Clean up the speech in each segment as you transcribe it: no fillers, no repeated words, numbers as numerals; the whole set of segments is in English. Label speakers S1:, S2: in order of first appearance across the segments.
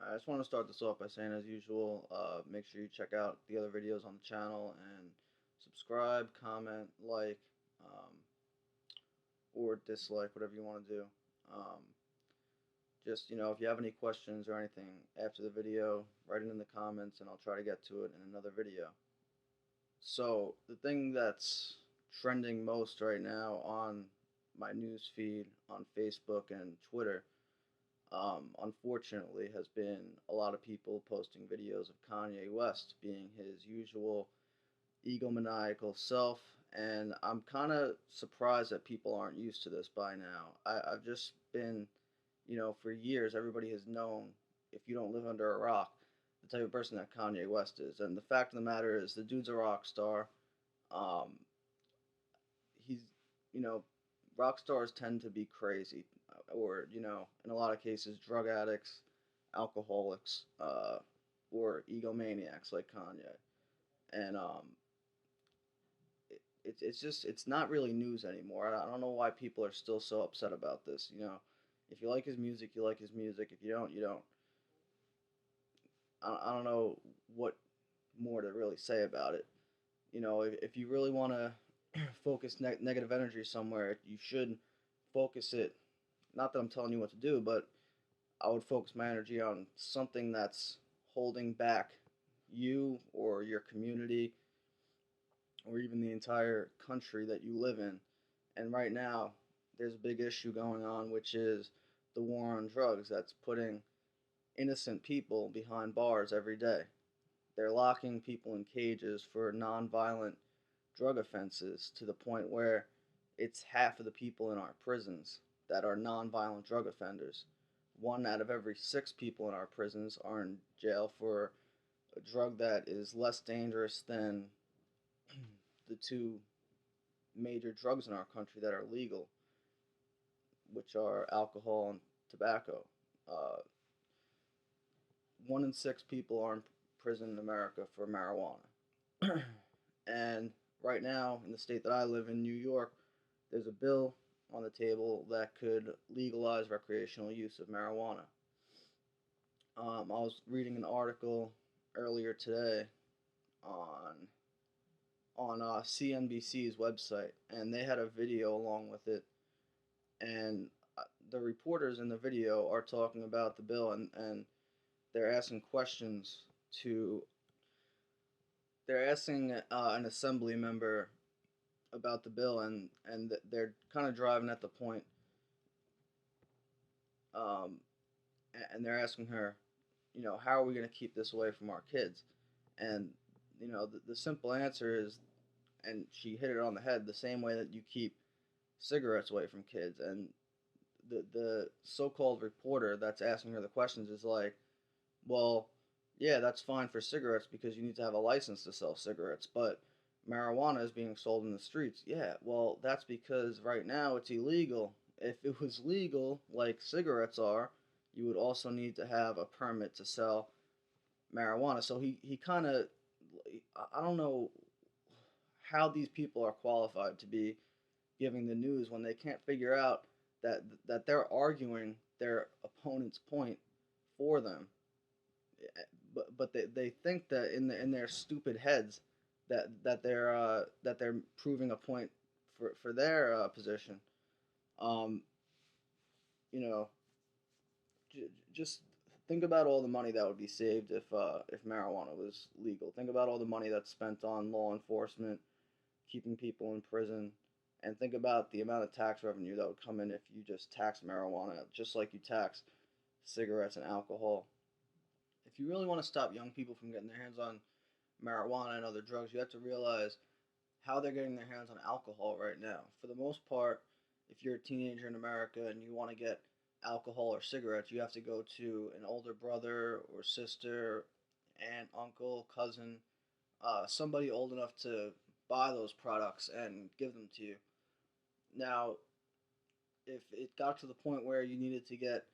S1: I just want to start this off by saying, as usual, make sure you check out the other videos on the channel and subscribe, comment, like, um, or dislike, whatever you want to do. Um, just, if you have any questions or anything after the video, write it in the comments and I'll try to get to it in another video. So, the thing that's trending most right now on my news feed on Facebook and Twitter, unfortunately, has been a lot of people posting videos of Kanye West being his usual egomaniacal self, and I'm kind of surprised that people aren't used to this by now. I've just been, for years, everybody has known, if you don't live under a rock, the type of person that Kanye West is. And the fact of the matter is, the dude's a rock star. Um, he's, you know, rock stars tend to be crazy, or in a lot of cases, drug addicts, alcoholics, or egomaniacs like Kanye. And it's just it's not really news anymore. I don't know why people are still so upset about this. If you like his music, you like his music. If you don't, you don't. I don't know what more to really say about it. If you really want to focus negative energy somewhere, you should focus it. Not that I'm telling you what to do, but I would focus my energy on something that's holding back you or your community or even the entire country that you live in. And right now, there's a big issue going on, which is the war on drugs that's putting innocent people behind bars every day. They're locking people in cages for nonviolent drug offenses to the point where it's half of the people in our prisons that are nonviolent drug offenders. One out of every six people in our prisons are in jail for a drug that is less dangerous than the two major drugs in our country that are legal, which are alcohol and tobacco. Uh, 1 in 6 people are in prison in America for marijuana. And right now, in the state that I live in, New York, there's a bill on the table that could legalize recreational use of marijuana. I was reading an article earlier today on CNBC's website, and they had a video along with it, and the reporters in the video are talking about the bill, and they're asking questions to they're asking an assembly member about the bill, and they're kind of driving at the point, um, and they're asking her, how are we going to keep this away from our kids? And the simple answer is, and she hit it on the head, the same way that you keep cigarettes away from kids. And the so-called reporter that's asking her the questions is like, well, yeah, that's fine for cigarettes because you need to have a license to sell cigarettes, but marijuana is being sold in the streets. Yeah, well, that's because right now it's illegal. If it was legal, like cigarettes are, you would also need to have a permit to sell marijuana. So he kind of, I don't know how these people are qualified to be giving the news when they can't figure out that they're arguing their opponent's point for them. But they think that in their stupid heads that they're proving a point for their position. Um, you know, just think about all the money that would be saved if marijuana was legal. Think about all the money that's spent on law enforcement, keeping people in prison, and think about the amount of tax revenue that would come in if you just tax marijuana, just like you tax cigarettes and alcohol. If you really want to stop young people from getting their hands on marijuana and other drugs, you have to realize how they're getting their hands on alcohol right now. For the most part, if you're a teenager in America and you want to get alcohol or cigarettes, you have to go to an older brother or sister, aunt, uncle, cousin, somebody old enough to buy those products and give them to you. Now, if it got to the point where you needed to get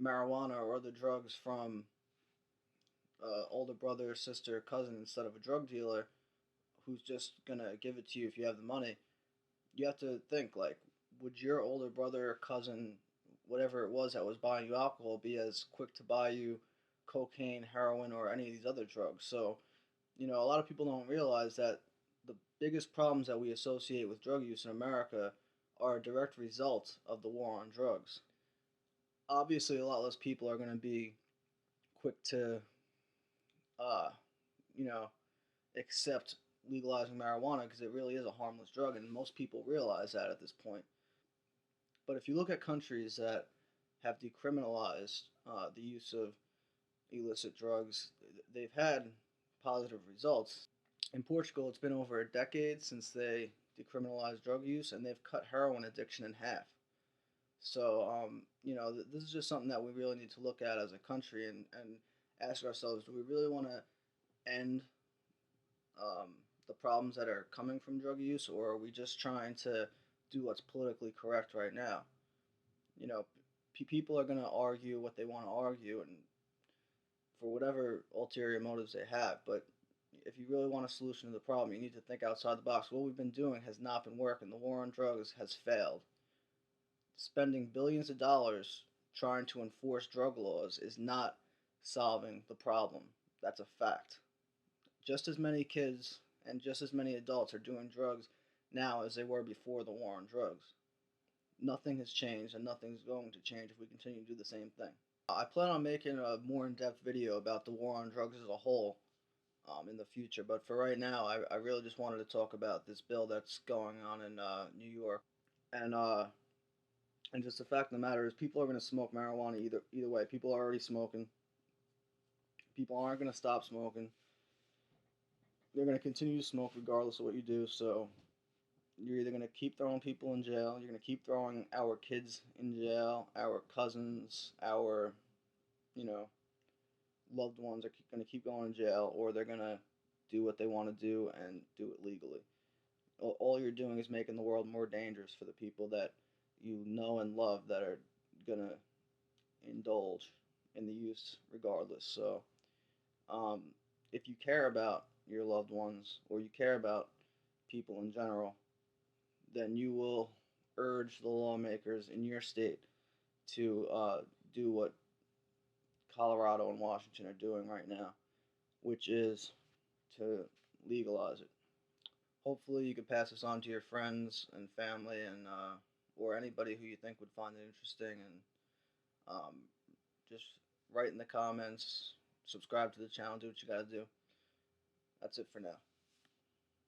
S1: marijuana or other drugs from older brother, sister, cousin instead of a drug dealer who's just gonna give it to you if you have the money, you have to think like, would your older brother, cousin, whatever it was that was buying you alcohol, be as quick to buy you cocaine, heroin, or any of these other drugs. So, a lot of people don't realize that the biggest problems that we associate with drug use in America are a direct result of the war on drugs. Obviously, a lot less people are going to be quick to, uh, you know, accept legalizing marijuana because it really is a harmless drug, and most people realize that at this point. But if you look at countries that have decriminalized the use of illicit drugs, they've had positive results. In Portugal, it's been over a decade since they decriminalized drug use, and they've cut heroin addiction in half. So, this is just something that we really need to look at as a country and ask ourselves: do we really want to end um, the problems that are coming from drug use, or are we just trying to do what's politically correct right now? You know, people are going to argue what they want to argue, and for whatever ulterior motives they have. But if you really want a solution to the problem, you need to think outside the box. What we've been doing has not been working. The war on drugs has failed. Spending billions of dollars trying to enforce drug laws is not solving the problem. That's a fact. Just as many kids and just as many adults are doing drugs now as they were before the war on drugs. Nothing has changed, and nothing's going to change if we continue to do the same thing. I plan on making a more in-depth video about the war on drugs as a whole in the future, but for right now, I really just wanted to talk about this bill that's going on in New York, and just the fact of the matter is, people are going to smoke marijuana either way. People are already smoking. People aren't going to stop smoking. They're going to continue to smoke regardless of what you do. So you're either going to keep throwing people in jail, you're going to keep throwing our kids in jail, our cousins, our, loved ones are going to keep going to jail, or they're going to do what they want to do and do it legally. All you're doing is making the world more dangerous for the people that you know and love that are going to indulge in the use regardless. So, if you care about your loved ones or you care about people in general, then you will urge the lawmakers in your state to do what Colorado and Washington are doing right now, which is to legalize it. Hopefully, you can pass this on to your friends and family, and or anybody who you think would find it interesting. And just write in the comments, subscribe to the channel, do what you gotta do. That's it for now.